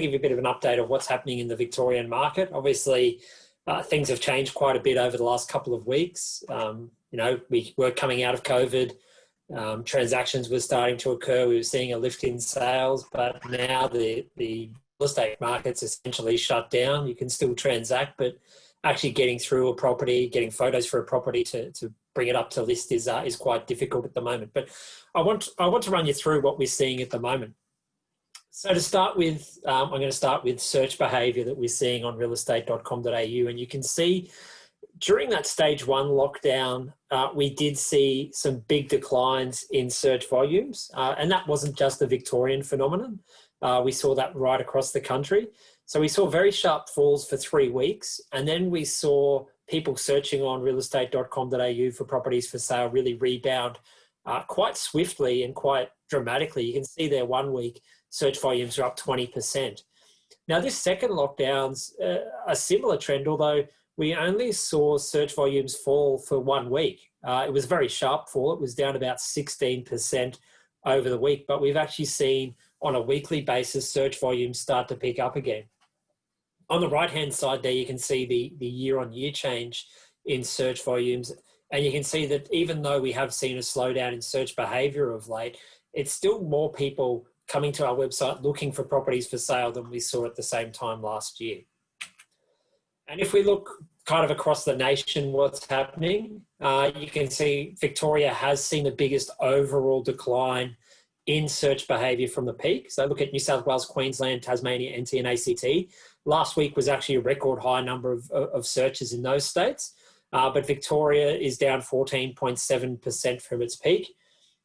give you a bit of an update of what's happening in the Victorian market. Obviously, things have changed quite a bit over the last couple of weeks. We were coming out of COVID. Transactions were starting to occur. We were seeing a lift in sales, but now the real estate market's essentially shut down. You can still transact, but actually getting through a property, getting photos for a property to bring it up to list is quite difficult at the moment. But I want to run you through what we're seeing at the moment. So to start with, I'm going to start with search behaviour that we're seeing on realestate.com.au, and you can see during that stage 1 lockdown, we did see some big declines in search volumes, and that wasn't just a Victorian phenomenon. We saw that right across the country. So we saw very sharp falls for 3 weeks, and then we saw people searching on realestate.com.au for properties for sale really rebound quite swiftly and quite dramatically. You can see there 1 week search volumes are up 20%. Now this second lockdown's a similar trend, although we only saw search volumes fall for 1 week. It was a very sharp fall. It was down about 16% over the week, but we've actually seen on a weekly basis search volumes start to pick up again. On the right-hand side there, you can see the year-on-year change in search volumes, and you can see that even though we have seen a slowdown in search behaviour of late, it's still more people coming to our website looking for properties for sale than we saw at the same time last year. And if we look kind of across the nation what's happening, you can see Victoria has seen the biggest overall decline in search behaviour from the peak. So look at New South Wales, Queensland, Tasmania, NT and ACT. Last week was actually a record high number of searches in those states, but Victoria is down 14.7% from its peak.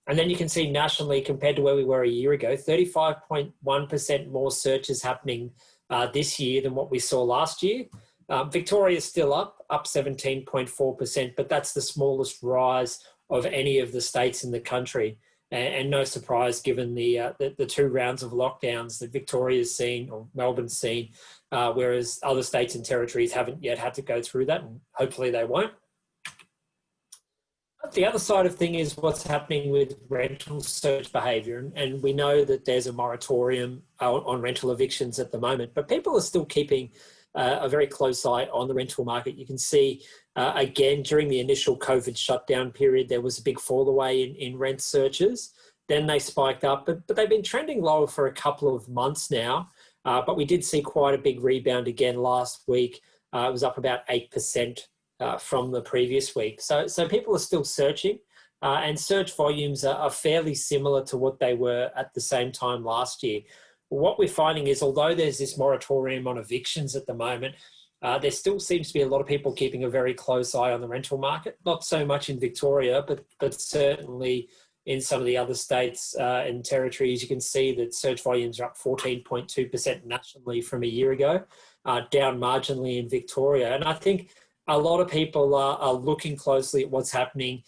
And then you can see nationally, compared to where we were a year ago, 35.1% more searches happening this year than what we saw last year. Victoria is still up 17.4%, but that's the smallest rise of any of the states in the country. And no surprise given the 2 rounds of lockdowns that Victoria's seen or Melbourne's seen, whereas other states and territories haven't yet had to go through that, and hopefully they won't. The other side of thing is what's happening with rental search behaviour, and we know that there's a moratorium on rental evictions at the moment, but people are still keeping a very close eye on the rental market. You can see, again, during the initial COVID shutdown period, there was a big fall away in rent searches. Then they spiked up, but they've been trending lower for a couple of months now. But we did see quite a big rebound again last week. It was up about 8% from the previous week. So people are still searching, and search volumes are fairly similar to what they were at the same time last year. What we're finding is, although there's this moratorium on evictions at the moment, there still seems to be a lot of people keeping a very close eye on the rental market. Not so much in Victoria, but certainly in some of the other states and territories. You can see that search volumes are up 14.2% nationally from a year ago, down marginally in Victoria. And I think a lot of people are looking closely at what's happening,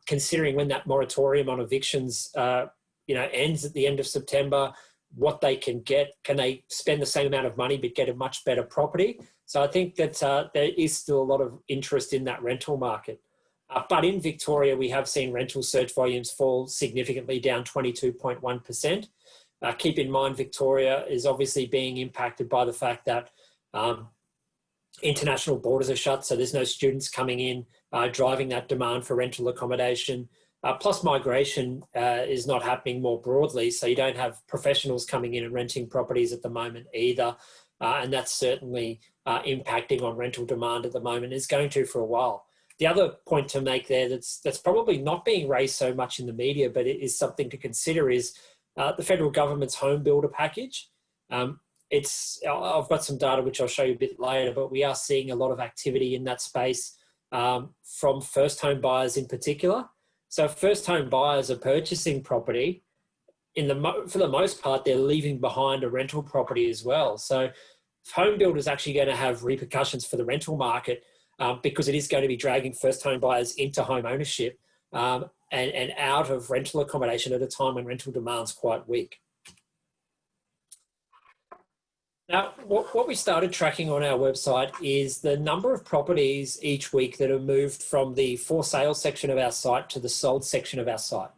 considering when that moratorium on evictions ends at the end of September, what they can get. Can they spend the same amount of money but get a much better property? So I think that there is still a lot of interest in that rental market. But in Victoria, we have seen rental search volumes fall significantly, down 22.1%. Keep in mind, Victoria is obviously being impacted by the fact that international borders are shut, so there's no students coming in, driving that demand for rental accommodation. Plus migration is not happening more broadly, so you don't have professionals coming in and renting properties at the moment either, and that's certainly impacting on rental demand at the moment. It's going to for a while. The other point to make there that's probably not being raised so much in the media, but it is something to consider, is the federal government's home builder package. I've got some data which I'll show you a bit later, but we are seeing a lot of activity in that space from first home buyers in particular. So first home buyers are purchasing property. For the most part, they're leaving behind a rental property as well. So home builders actually going to have repercussions for the rental market because it is going to be dragging first home buyers into home ownership and out of rental accommodation at a time when rental demand's quite weak. Now, what we started tracking on our website is the number of properties each week that are moved from the for sale section of our site to the sold section of our site.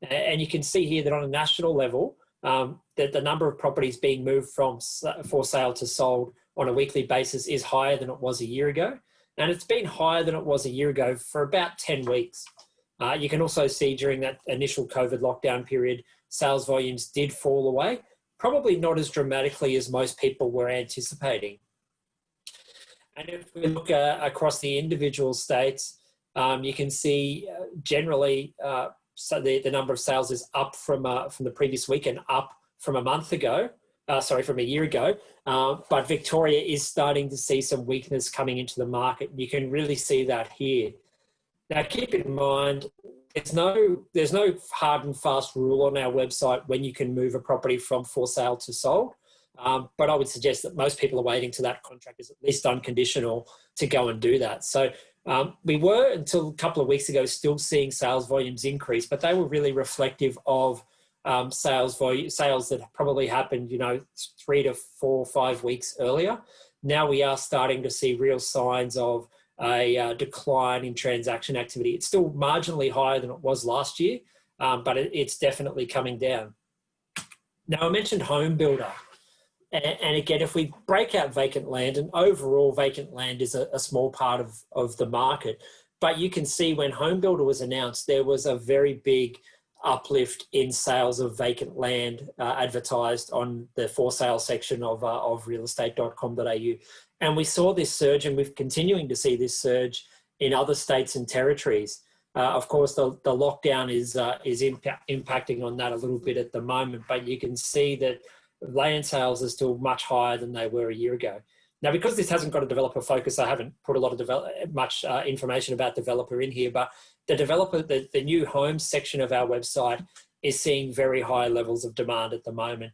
And you can see here that on a national level, that the number of properties being moved from for sale to sold on a weekly basis is higher than it was a year ago. And it's been higher than it was a year ago for about 10 weeks. You can also see during that initial COVID lockdown period, sales volumes did fall away, probably not as dramatically as most people were anticipating. And if we look across the individual states, you can see generally so the number of sales is up from the previous week and up from a month ago, from a year ago. But Victoria is starting to see some weakness coming into the market. You can really see that here. Now, keep in mind, there's no hard and fast rule on our website when you can move a property from for sale to sold. But I would suggest that most people are waiting till that contract is at least unconditional to go and do that. So we were, until a couple of weeks ago, still seeing sales volumes increase, but they were really reflective of sales that probably happened, 3 to 4 or 5 weeks earlier. Now we are starting to see real signs of a decline in transaction activity. It's still marginally higher than it was last year, but it's definitely coming down. Now, I mentioned home builder. And again, if we break out vacant land, and overall vacant land is a small part of the market, but you can see when home builder was announced, there was a very big uplift in sales of vacant land advertised on the for sale section of realestate.com.au. And we saw this surge, and we're continuing to see this surge in other states and territories. Of course, the lockdown is impacting on that a little bit at the moment, but you can see that land sales are still much higher than they were a year ago. Now, because this hasn't got a developer focus, I haven't put a lot of much information about developer in here, but the new homes section of our website is seeing very high levels of demand at the moment,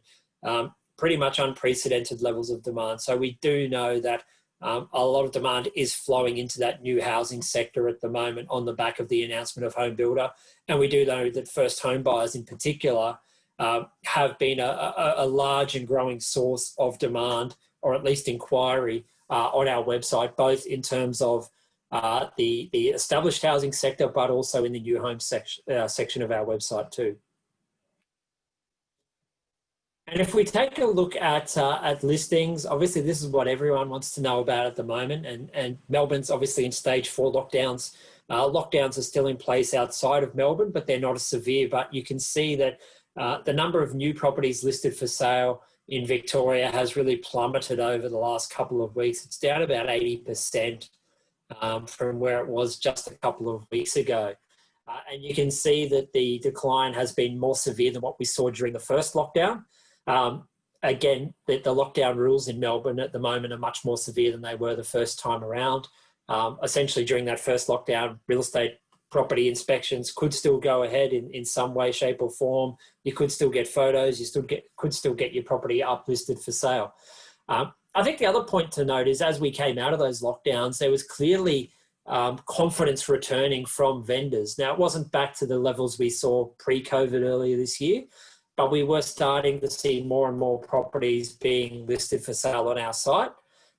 pretty much unprecedented levels of demand. So we do know that a lot of demand is flowing into that new housing sector at the moment on the back of the announcement of home builder. And we do know that first home buyers in particular have been a large and growing source of demand, or at least inquiry, on our website, both in terms of the established housing sector, but also in the new home section of our website too. And if we take a look at listings, obviously this is what everyone wants to know about at the moment, and Melbourne's obviously in stage 4 lockdowns. Lockdowns are still in place outside of Melbourne, but they're not as severe. But you can see that the number of new properties listed for sale in Victoria has really plummeted over the last couple of weeks. It's down about 80% from where it was just a couple of weeks ago. And you can see that the decline has been more severe than what we saw during the first lockdown. Again, the lockdown rules in Melbourne at the moment are much more severe than they were the first time around. Essentially, during that first lockdown, real estate property inspections could still go ahead in some way, shape or form. You could still get photos. You could still get your property uplisted for sale. I think the other point to note is, as we came out of those lockdowns, there was clearly confidence returning from vendors. Now, it wasn't back to the levels we saw pre-COVID earlier this year, but we were starting to see more and more properties being listed for sale on our site.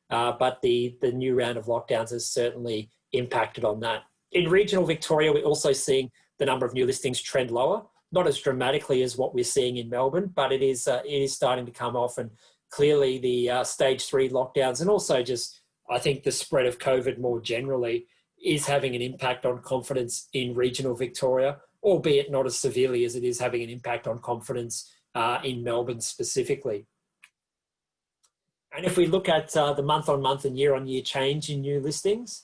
But the new round of lockdowns has certainly impacted on that. In regional Victoria, we're also seeing the number of new listings trend lower, not as dramatically as what we're seeing in Melbourne, but it is starting to come off. And clearly the stage 3 lockdowns, and also just, I think, the spread of COVID more generally is having an impact on confidence in regional Victoria, albeit not as severely as it is having an impact on confidence in Melbourne specifically. And if we look at the month-on-month and year-on-year change in new listings,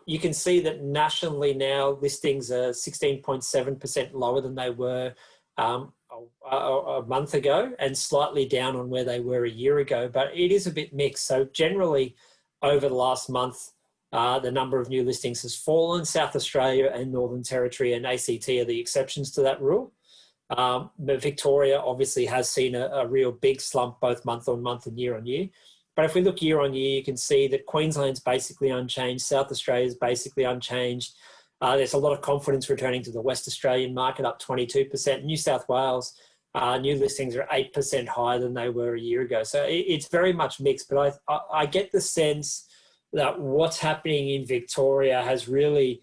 you can see that nationally now listings are 16.7% lower than they were a month ago, and slightly down on where they were a year ago, but it is a bit mixed. So generally over the last month, the number of new listings has fallen. South Australia and Northern Territory and ACT are the exceptions to that rule. But Victoria obviously has seen a real big slump both month on month and year on year. But if we look year on year, you can see that Queensland's basically unchanged. South Australia's basically unchanged. There's a lot of confidence returning to the West Australian market, up 22%. New South Wales, new listings are 8% higher than they were a year ago. So it's very much mixed, but I get the sense that what's happening in Victoria has really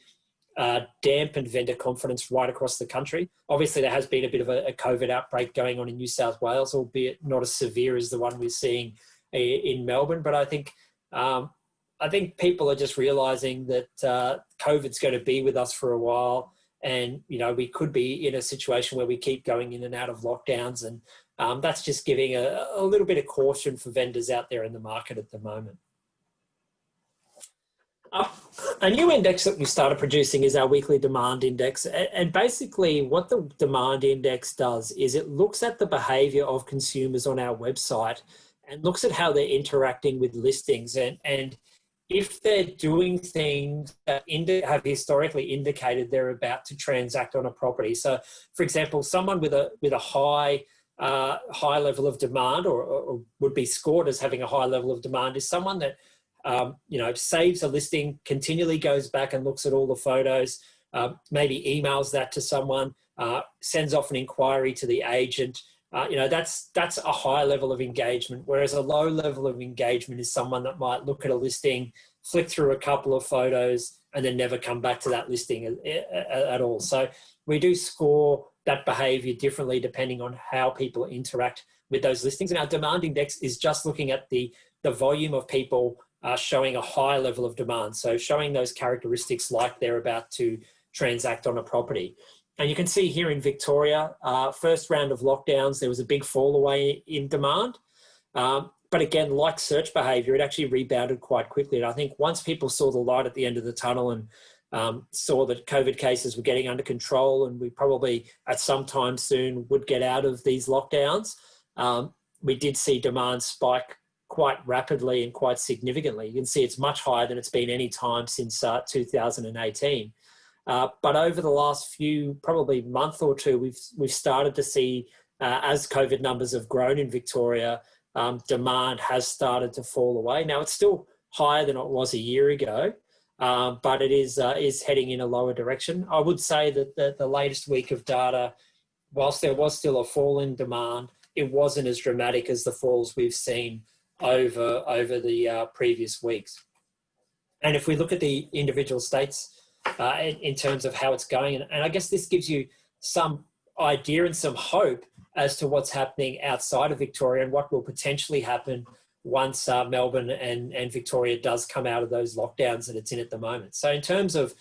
dampened vendor confidence right across the country. Obviously, there has been a bit of a COVID outbreak going on in New South Wales, albeit not as severe as the one we're seeing in Melbourne. But I think people are just realising that COVID's going to be with us for a while, and we could be in a situation where we keep going in and out of lockdowns, and that's just giving a little bit of caution for vendors out there in the market at the moment. A new index that we started producing is our weekly demand index. And basically what the demand index does is it looks at the behavior of consumers on our website and looks at how they're interacting with listings. And if they're doing things that have historically indicated they're about to transact on a property. So for example, someone with a high level of demand or would be scored as having a high level of demand is someone that saves a listing, continually goes back and looks at all the photos, maybe emails that to someone, sends off an inquiry to the agent. That's a high level of engagement, whereas a low level of engagement is someone that might look at a listing, flick through a couple of photos, and then never come back to that listing at all. So we do score that behavior differently depending on how people interact with those listings. And our demand index is just looking at the volume of people showing a high level of demand. So showing those characteristics like they're about to transact on a property. And you can see here in Victoria, first round of lockdowns, there was a big fall away in demand. But again, like search behavior, it actually rebounded quite quickly. And I think once people saw the light at the end of the tunnel and saw that COVID cases were getting under control and we probably at some time soon would get out of these lockdowns, we did see demand spike quite rapidly and quite significantly. You can see it's much higher than it's been any time since 2018. But over the last probably month or two, we've started to see, as COVID numbers have grown in Victoria, demand has started to fall away. Now, it's still higher than it was a year ago, but it is heading in a lower direction. I would say that the latest week of data, whilst there was still a fall in demand, it wasn't as dramatic as the falls we've seen over the previous weeks. And if we look at the individual states in terms of how it's going, and I guess this gives you some idea and some hope as to what's happening outside of Victoria and what will potentially happen once Melbourne and Victoria does come out of those lockdowns that it's in at the moment. So in terms of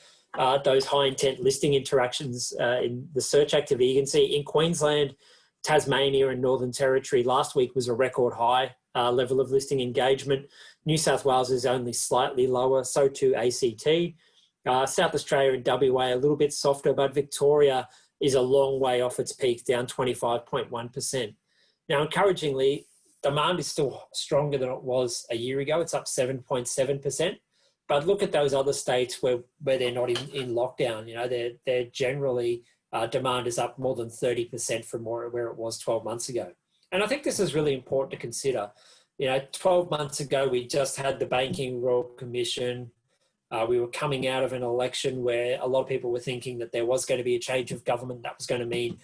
those high intent listing interactions in the search activity, you can see in Queensland, Tasmania and Northern Territory last week was a record high level of listing engagement. New South Wales is only slightly lower, so too ACT. South Australia and WA a little bit softer, but Victoria is a long way off its peak, down 25.1%. Now, encouragingly, demand is still stronger than it was a year ago. It's up 7.7%. But look at those other states where they're not in lockdown. They're generally, demand is up more than 30% from where it was 12 months ago. And I think this is really important to consider. 12 months ago, we just had the Banking Royal Commission. We were coming out of an election where a lot of people were thinking that there was going to be a change of government that was going to mean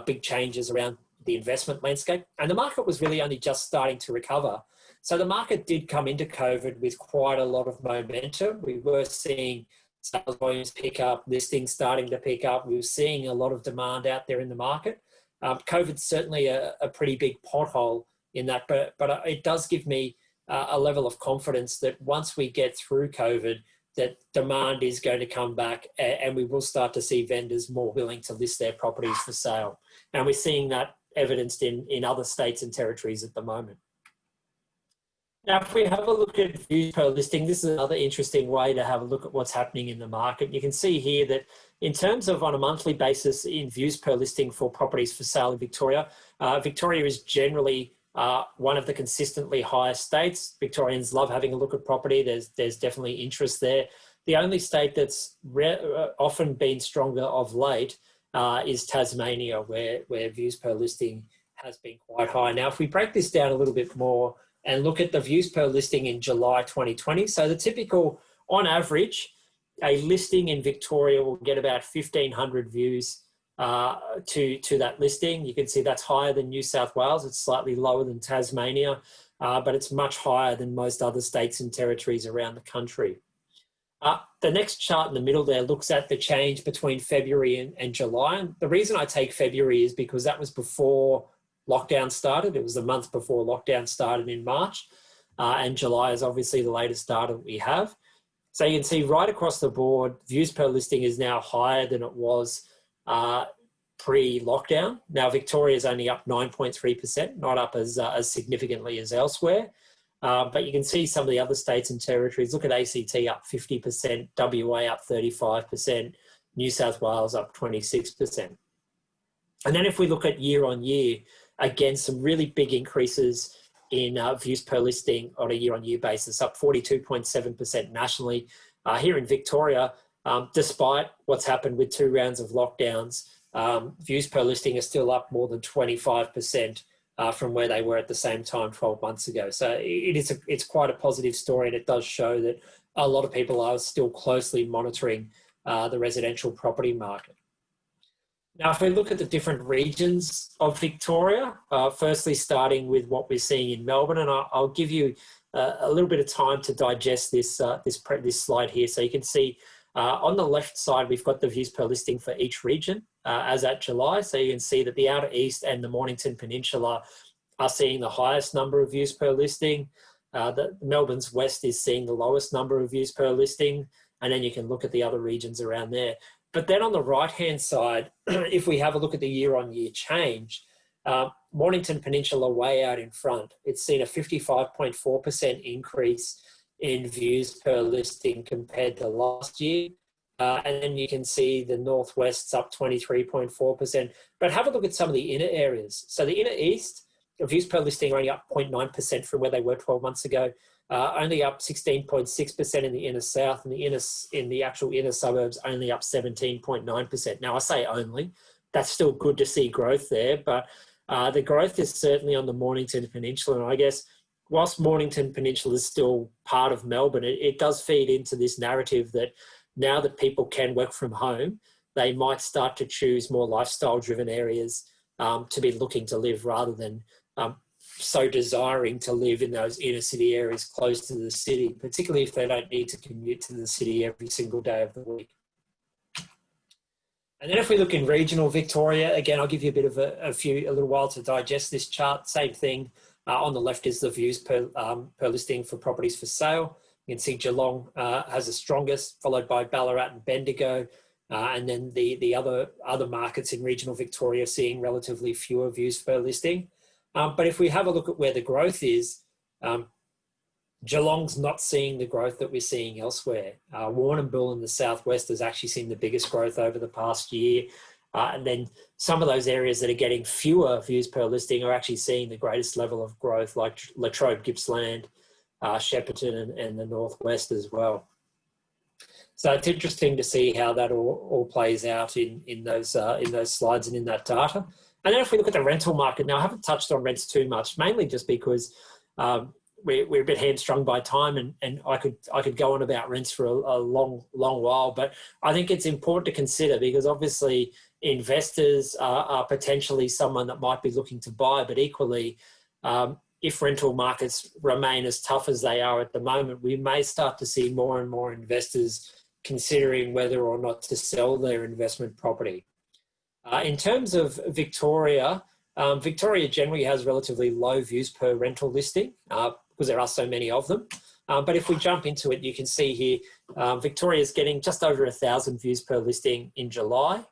big changes around the investment landscape. And the market was really only just starting to recover. So the market did come into COVID with quite a lot of momentum. We were seeing sales volumes pick up, listings starting to pick up. We were seeing a lot of demand out there in the market. COVID's certainly a pretty big pothole in that, but it does give me a level of confidence that once we get through COVID, that demand is going to come back and we will start to see vendors more willing to list their properties for sale. And we're seeing that evidenced in other states and territories at the moment. Now, if we have a look at views per listing, this is another interesting way to have a look at what's happening in the market. You can see here that in terms of on a monthly basis in views per listing for properties for sale in Victoria, Victoria is generally one of the consistently highest states. Victorians love having a look at property. There's definitely interest there. The only state that's often been stronger of late is Tasmania, where views per listing has been quite high. Now, if we break this down a little bit more and look at the views per listing in July 2020, so the typical, on average, a listing in Victoria will get about 1,500 views to that listing. You can see that's higher than New South Wales. It's slightly lower than Tasmania, but it's much higher than most other states and territories around the country. The next chart in the middle there looks at the change between February and July. And the reason I take February is because that was before lockdown started. It was the month before lockdown started in March. And July is obviously the latest data that we have. So you can see right across the board, views per listing is now higher than it was pre-lockdown. Now, Victoria is only up 9.3%, not up as significantly as elsewhere. But you can see some of the other states and territories. Look at ACT up 50%, WA up 35%, New South Wales up 26%. And then if we look at year on year, again, some really big increases in views per listing on a year-on-year basis, up 42.7% nationally. Here in Victoria, despite what's happened with 2 rounds of lockdowns, views per listing are still up more than 25% from where they were at the same time 12 months ago. So it's quite a positive story, and it does show that a lot of people are still closely monitoring the residential property market. Now, if we look at the different regions of Victoria, firstly starting with what we're seeing in Melbourne, and I'll give you a little bit of time to digest this slide here. So you can see on the left side, we've got the views per listing for each region as at July. So you can see that the Outer East and the Mornington Peninsula are seeing the highest number of views per listing. Melbourne's West is seeing the lowest number of views per listing. And then you can look at the other regions around there. But then on the right-hand side, if we have a look at the year-on-year change, Mornington Peninsula way out in front, it's seen a 55.4% increase in views per listing compared to last year. And then you can see the Northwest's up 23.4%. But have a look at some of the inner areas. So the Inner East, the views per listing are only up 0.9% from where they were 12 months ago. Only up 16.6% in the Inner South, and in the actual inner suburbs only up 17.9%. Now I say only, that's still good to see growth there, but the growth is certainly on the Mornington Peninsula. And I guess whilst Mornington Peninsula is still part of Melbourne, it does feed into this narrative that now that people can work from home, they might start to choose more lifestyle-driven areas to be looking to live rather than so desiring to live in those inner city areas close to the city, particularly if they don't need to commute to the city every single day of the week. And then if we look in regional Victoria, again, I'll give you a bit of a little while to digest this chart. Same thing. On the left is the views per listing for properties for sale. You can see Geelong has the strongest, followed by Ballarat and Bendigo. And then the other markets in regional Victoria seeing relatively fewer views per listing. But if we have a look at where the growth is, Geelong's not seeing the growth that we're seeing elsewhere. Warrnambool in the southwest has actually seen the biggest growth over the past year. And then some of those areas that are getting fewer views per listing are actually seeing the greatest level of growth, like Latrobe, Gippsland, Shepparton and the northwest as well. So it's interesting to see how that all plays out in those slides and in that data. And then if we look at the rental market, now I haven't touched on rents too much, mainly just because we're a bit hamstrung by time, and I could go on about rents for a long while, but I think it's important to consider because obviously investors are potentially someone that might be looking to buy, but equally, if rental markets remain as tough as they are at the moment, we may start to see more and more investors considering whether or not to sell their investment property. In terms of Victoria, Victoria generally has relatively low views per rental listing because there are so many of them. But if we jump into it, you can see here, Victoria is getting just over 1,000 views per listing in July,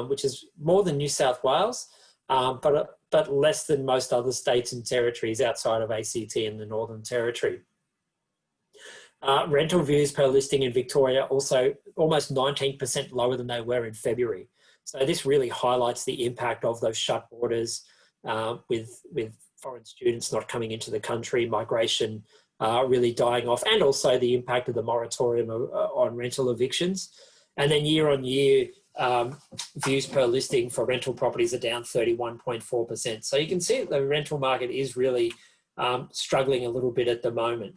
which is more than New South Wales, but less than most other states and territories outside of ACT and the Northern Territory. Rental views per listing in Victoria also almost 19% lower than they were in February. So this really highlights the impact of those shut borders with foreign students not coming into the country, migration really dying off, and also the impact of the moratorium on rental evictions. And then year on year, views per listing for rental properties are down 31.4%. So you can see that the rental market is really struggling a little bit at the moment.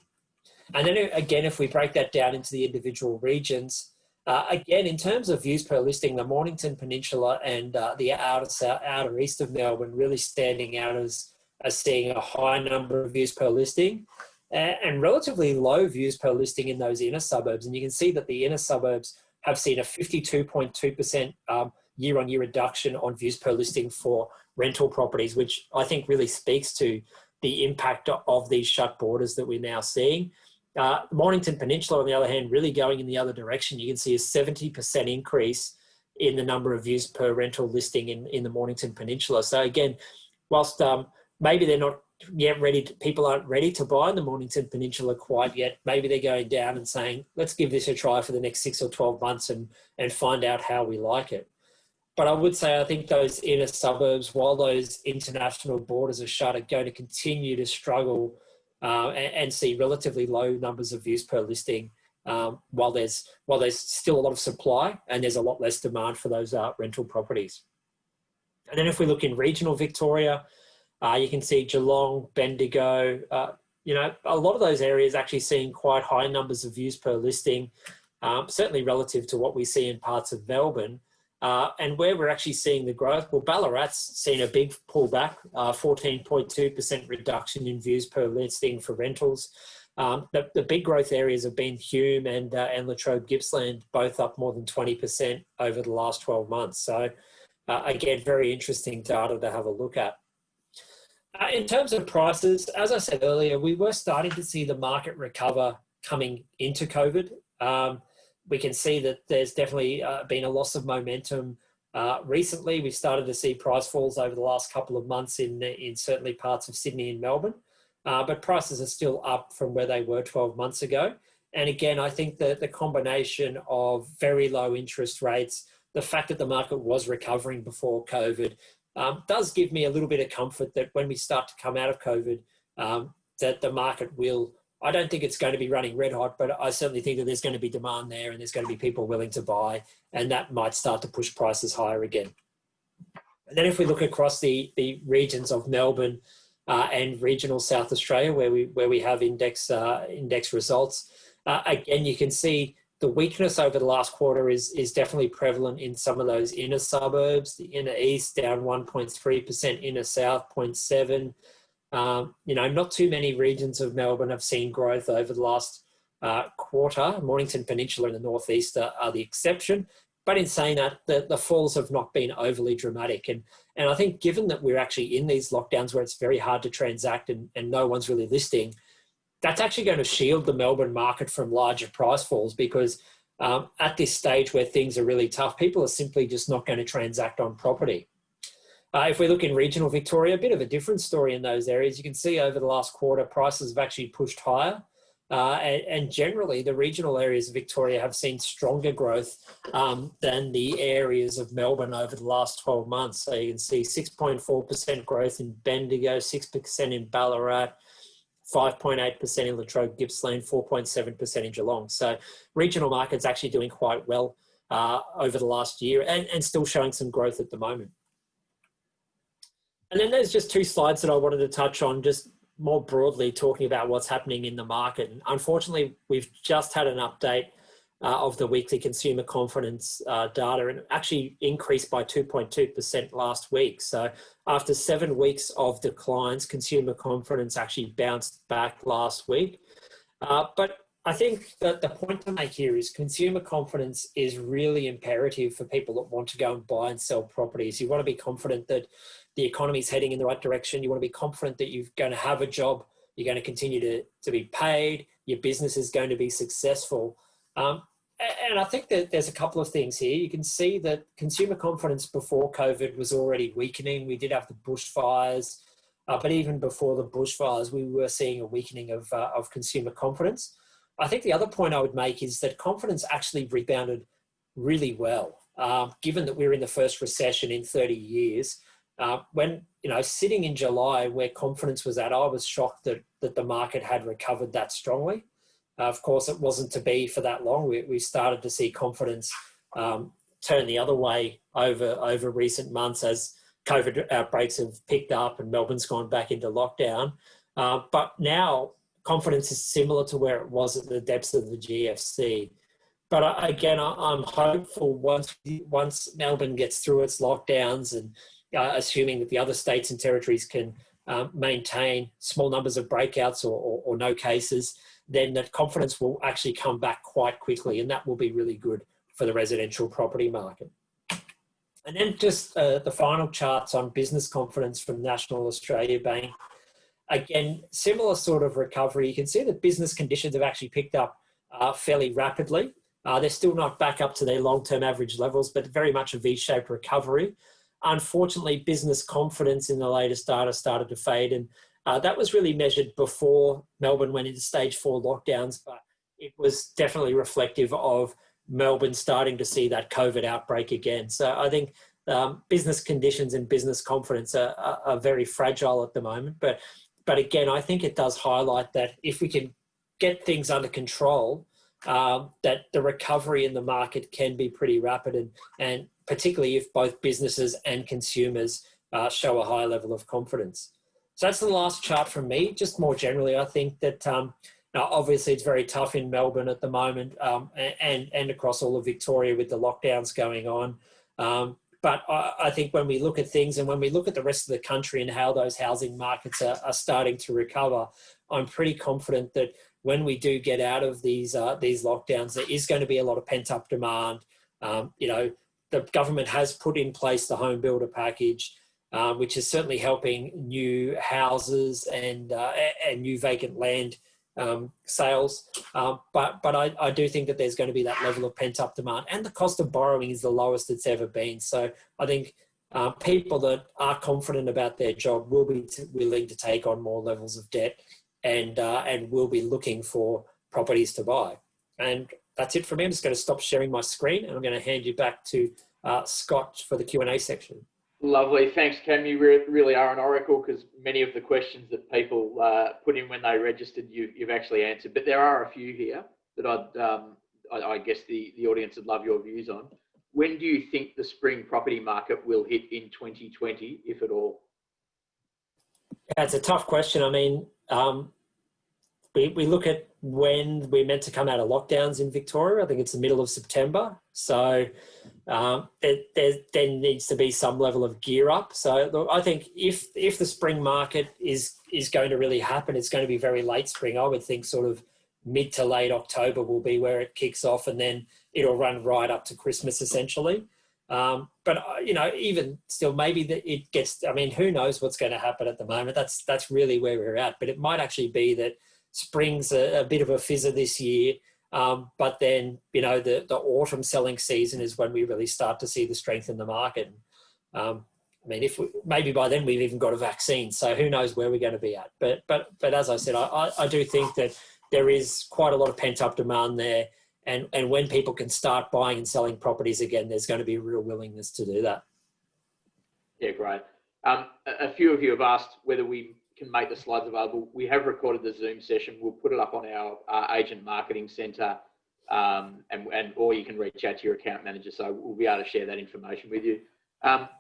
And then again, if we break that down into the individual regions, again, in terms of views per listing, the Mornington Peninsula and the outer east of Melbourne really standing out as seeing a high number of views per listing. and relatively low views per listing in those inner suburbs. And you can see that the inner suburbs have seen a 52.2% year-on-year reduction on views per listing for rental properties, which I think really speaks to the impact of these shut borders that we're now seeing. Mornington Peninsula, on the other hand, really going in the other direction. You can see a 70% increase in the number of views per rental listing in the Mornington Peninsula. So again, whilst maybe they're not yet ready, people aren't ready to buy in the Mornington Peninsula quite yet, maybe they're going down and saying, let's give this a try for the next 6 or 12 months and find out how we like it. But I would say I think those inner suburbs, while those international borders are shut, are going to continue to struggle and see relatively low numbers of views per listing while there's still a lot of supply and there's a lot less demand for those rental properties. And then if we look in regional Victoria, you can see Geelong, Bendigo, a lot of those areas actually seeing quite high numbers of views per listing, certainly relative to what we see in parts of Melbourne. And where we're actually seeing the growth, well, Ballarat's seen a big pullback, 14.2% reduction in views per listing for rentals. The big growth areas have been Hume and Latrobe Gippsland, both up more than 20% over the last 12 months. So again, very interesting data to have a look at. In terms of prices, as I said earlier, we were starting to see the market recover coming into COVID. We can see that there's definitely been a loss of momentum recently. We've started to see price falls over the last couple of months in certainly parts of Sydney and Melbourne, but prices are still up from where they were 12 months ago. And again, I think that the combination of very low interest rates, the fact that the market was recovering before COVID, does give me a little bit of comfort that when we start to come out of COVID, that the market will, I don't think it's going to be running red hot, but I certainly think that there's going to be demand there and there's going to be people willing to buy, and that might start to push prices higher again. And then if we look across the regions of Melbourne and regional South Australia, where we have index results, again, you can see the weakness over the last quarter is definitely prevalent in some of those inner suburbs. The inner east down 1.3%, inner south 0.7%. Not too many regions of Melbourne have seen growth over the last quarter. Mornington Peninsula in the northeast are the exception. But in saying that, the falls have not been overly dramatic. And I think given that we're actually in these lockdowns where it's very hard to transact and no one's really listing, that's actually going to shield the Melbourne market from larger price falls, because at this stage where things are really tough, people are simply just not going to transact on property. If we look in regional Victoria, a bit of a different story in those areas. You can see over the last quarter, prices have actually pushed higher. And generally, the regional areas of Victoria have seen stronger growth than the areas of Melbourne over the last 12 months. So you can see 6.4% growth in Bendigo, 6% in Ballarat, 5.8% in Latrobe Gippsland, 4.7% in Geelong. So regional markets actually doing quite well over the last year and still showing some growth at the moment. And then there's just two slides that I wanted to touch on, just more broadly talking about what's happening in the market. And unfortunately, we've just had an update of the weekly consumer confidence data, and it actually increased by 2.2% last week. So after 7 weeks of declines, consumer confidence actually bounced back last week. But I think that the point to make here is consumer confidence is really imperative for people that want to go and buy and sell properties. You want to be confident that the economy is heading in the right direction. You want to be confident that you're going to have a job, you're going to continue to be paid, your business is going to be successful. And I think that there's a couple of things here. You can see that consumer confidence before COVID was already weakening. We did have the bushfires, but even before the bushfires, we were seeing a weakening of consumer confidence. I think the other point I would make is that confidence actually rebounded really well, given that we're in the first recession in 30 years. When, sitting in July where confidence was at, I was shocked that the market had recovered that strongly. Of course, it wasn't to be for that long. We started to see confidence turn the other way over recent months as COVID outbreaks have picked up and Melbourne's gone back into lockdown. But now confidence is similar to where it was at the depths of the GFC. But again, I'm hopeful once Melbourne gets through its lockdowns and assuming that the other states and territories can maintain small numbers of breakouts or no cases, then that confidence will actually come back quite quickly, and that will be really good for the residential property market. And then just the final charts on business confidence from National Australia Bank. Again, similar sort of recovery. You can see that business conditions have actually picked up fairly rapidly. They're still not back up to their long-term average levels, but very much a V-shaped recovery. Unfortunately, business confidence in the latest data started to fade, and that was really measured before Melbourne went into stage 4 lockdowns, but it was definitely reflective of Melbourne starting to see that COVID outbreak again. So I think business conditions and business confidence are very fragile at the moment. But again, I think it does highlight that if we can get things under control, that the recovery in the market can be pretty rapid, and particularly if both businesses and consumers show a high level of confidence. So that's the last chart from me. Just more generally, I think that now, obviously, it's very tough in Melbourne at the moment and across all of Victoria with the lockdowns going on. But I think when we look at things and when we look at the rest of the country and how those housing markets are starting to recover, I'm pretty confident that when we do get out of these lockdowns, there is going to be a lot of pent-up demand. The government has put in place the home builder package, which is certainly helping new houses and new vacant land sales, but I do think that there's going to be that level of pent-up demand, and the cost of borrowing is the lowest it's ever been. So I think people that are confident about their job will be willing to take on more levels of debt, and will be looking for properties to buy. And that's it for me. I'm just going to stop sharing my screen, and I'm going to hand you back to Scott for the Q&A section. Lovely. Thanks, Cam. You really are an oracle, because many of the questions that people put in when they registered, you've actually answered. But there are a few here that I guess the audience would love your views on. When do you think the spring property market will hit in 2020, if at all? Yeah, it's a tough question. I mean, we look at when we're meant to come out of lockdowns in Victoria. I think it's the middle of September. So there needs to be some level of gear up. So look, I think if the spring market is going to really happen, it's going to be very late spring. I would think sort of mid to late October will be where it kicks off, and then it'll run right up to Christmas essentially. But even still, maybe it gets. I mean, who knows what's going to happen at the moment? That's really where we're at. But it might actually be that spring's a bit of a fizzer this year. But then, the autumn selling season is when we really start to see the strength in the market. I mean, maybe by then we've even got a vaccine, so who knows where we're going to be at. But as I said, I do think that there is quite a lot of pent-up demand there. And when people can start buying and selling properties again, there's going to be a real willingness to do that. Yeah, great. A few of you have asked whether we can make the slides available. We have recorded the Zoom session. We'll put it up on our agent marketing centre, or you can reach out to your account manager. So we'll be able to share that information with you.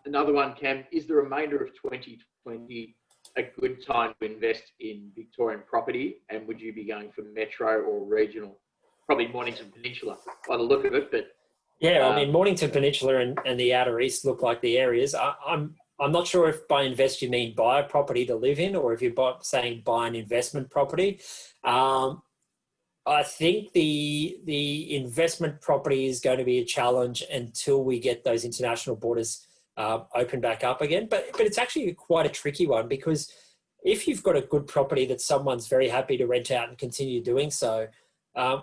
Another one, Cam, is the remainder of 2020 a good time to invest in Victorian property? And would you be going for metro or regional? Probably Mornington Peninsula by the look of it, but yeah, I mean, Mornington Peninsula and the outer east look like the areas. I'm not sure if by invest you mean buy a property to live in, or if you're saying buy an investment property. I think the investment property is going to be a challenge until we get those international borders open back up again. But it's actually quite a tricky one, because if you've got a good property that someone's very happy to rent out and continue doing so,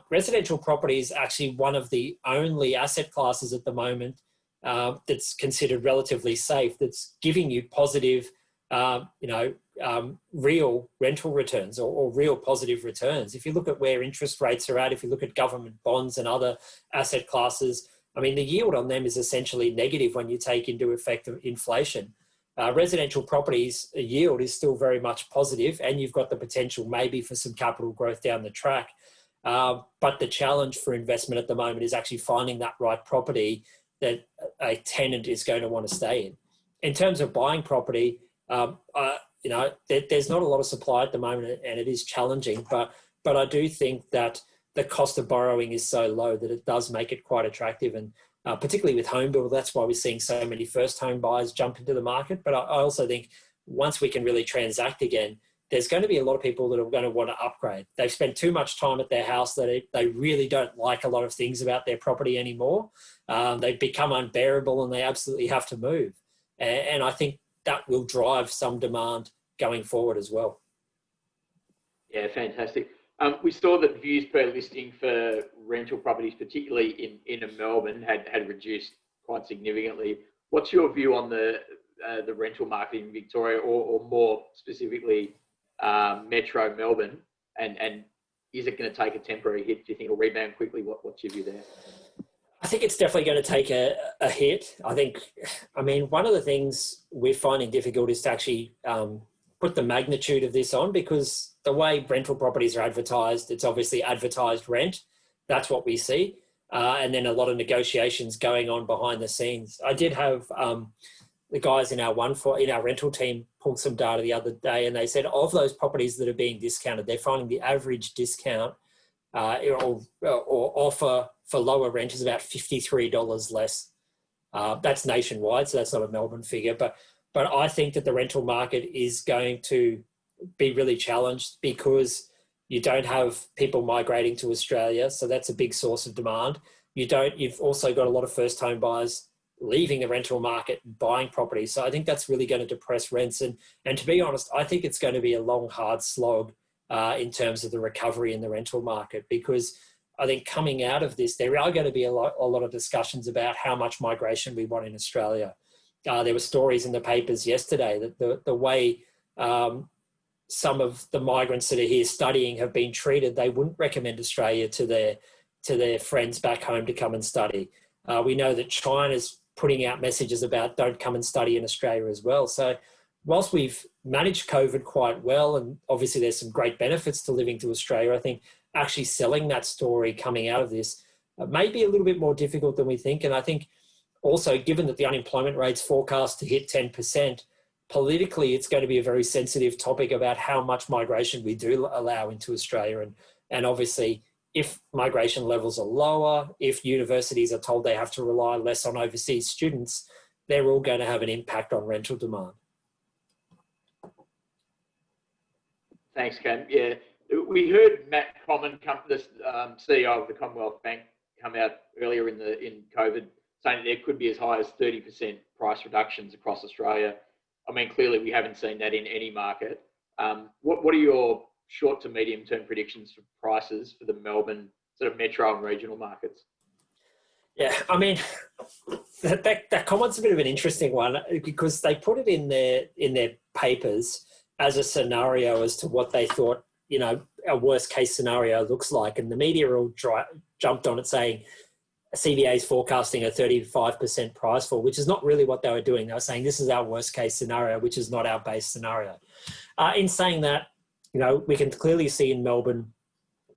residential property is actually one of the only asset classes at the moment that's considered relatively safe, that's giving you positive, real rental returns or real positive returns. If you look at where interest rates are at, if you look at government bonds and other asset classes, I mean, the yield on them is essentially negative when you take into effect of inflation. Residential properties yield is still very much positive, and you've got the potential maybe for some capital growth down the track. But the challenge for investment at the moment is actually finding that right property that a tenant is going to want to stay in. In terms of buying property, there's not a lot of supply at the moment, and it is challenging, but I do think that the cost of borrowing is so low that it does make it quite attractive. And particularly with home builder, that's why we're seeing so many first home buyers jump into the market. But I also think once we can really transact again, there's going to be a lot of people that are going to want to upgrade. They've spent too much time at their house that they really don't like a lot of things about their property anymore. They've become unbearable and they absolutely have to move. And I think that will drive some demand going forward as well. Yeah, fantastic. We saw that views per listing for rental properties, particularly in Melbourne, had reduced quite significantly. What's your view on the rental market in Victoria, or more specifically, Metro Melbourne? And is it going to take a temporary hit? Do you think it'll rebound quickly? What's your view there? I think it's definitely going to take a hit. I mean, one of the things we're finding difficult is to actually put the magnitude of this on, because the way rental properties are advertised, it's obviously advertised rent. That's what we see. And then a lot of negotiations going on behind the scenes. I did have the guys in our rental team pulled some data the other day, and they said of those properties that are being discounted, they're finding the average discount or offer for lower rent is about $53 less. That's nationwide, so that's not a Melbourne figure. But I think that the rental market is going to be really challenged because you don't have people migrating to Australia, so that's a big source of demand. You've also got a lot of first home buyers leaving the rental market and buying properties. So I think that's really going to depress rents. And to be honest, I think it's going to be a long, hard slog in terms of the recovery in the rental market, because I think coming out of this, there are going to be a lot of discussions about how much migration we want in Australia. There were stories in the papers yesterday that the way some of the migrants that are here studying have been treated, they wouldn't recommend Australia to their friends back home to come and study. We know that China's putting out messages about don't come and study in Australia as well. So whilst we've managed COVID quite well, and obviously there's some great benefits to living to Australia, I think actually selling that story coming out of this may be a little bit more difficult than we think. And I think also, given that the unemployment rate's forecast to hit 10%, politically it's going to be a very sensitive topic about how much migration we do allow into Australia. And obviously, if migration levels are lower, if universities are told they have to rely less on overseas students, they're all going to have an impact on rental demand. Thanks, Cam. Yeah, we heard Matt Common, the CEO of the Commonwealth Bank, come out earlier in COVID, saying that there could be as high as 30% price reductions across Australia. I mean, clearly we haven't seen that in any market. What are your short to medium term predictions for prices for the Melbourne sort of metro and regional markets? Yeah, I mean, that comment's a bit of an interesting one, because they put it in their papers as a scenario as to what they thought, a worst case scenario looks like. And the media all jumped on it saying CBA is forecasting a 35% price fall, which is not really what they were doing. They were saying this is our worst case scenario, which is not our base scenario. In saying that, we can clearly see in Melbourne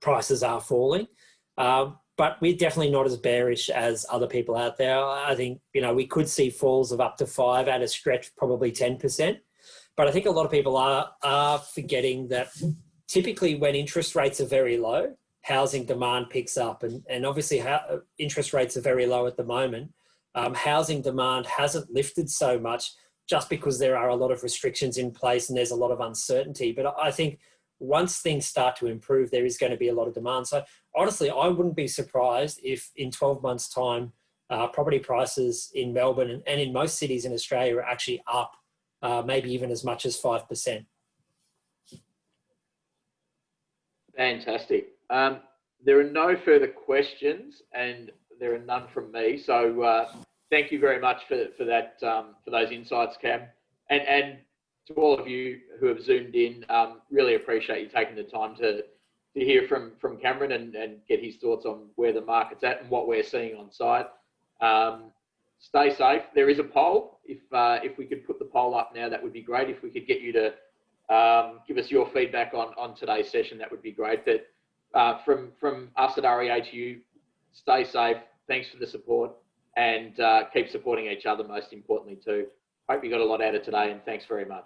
prices are falling, but we're definitely not as bearish as other people out there. I think, we could see falls of up to 5%, at a stretch, probably 10%. But I think a lot of people are forgetting that typically when interest rates are very low, housing demand picks up. And obviously interest rates are very low at the moment. Housing demand hasn't lifted so much just because there are a lot of restrictions in place and there's a lot of uncertainty. But I think once things start to improve, there is going to be a lot of demand. So honestly, I wouldn't be surprised if in 12 months' time, property prices in Melbourne and in most cities in Australia are actually up, maybe even as much as 5%. Fantastic. There are no further questions, and there are none from me. So thank you very much for that, for those insights, Cam. And to all of you who have zoomed in, really appreciate you taking the time to hear from Cameron and get his thoughts on where the market's at and what we're seeing on site. Stay safe. There is a poll. If we could put the poll up now, that would be great. If we could get you to give us your feedback on today's session, that would be great. But from us at REA to you, stay safe. Thanks for the support, and keep supporting each other, most importantly too. Hope you got a lot out of today, and thanks very much.